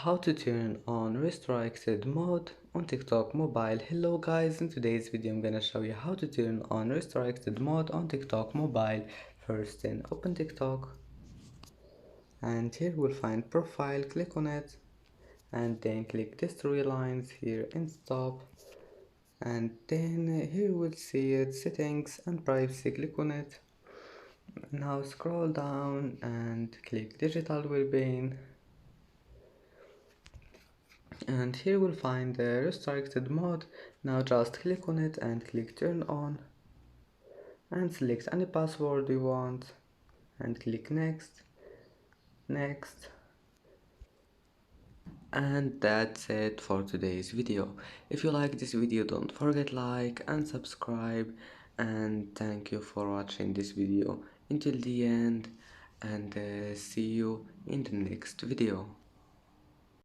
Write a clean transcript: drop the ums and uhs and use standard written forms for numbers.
How to turn on restricted mode on TikTok mobile. Hello guys, in today's video I'm gonna show you how to turn on restricted mode on TikTok mobile. First then open TikTok and here we'll find profile, click on it and then click these three lines here and stop, and then here we'll see it settings and privacy, click on it. Now scroll down and click digital wellbeing, and here we'll find the restricted mode. Now just click on it and click turn on and select any password you want and click next, and that's it for today's video. If you like this video, don't forget like and subscribe, and thank you for watching this video until the end, and see you in the next video.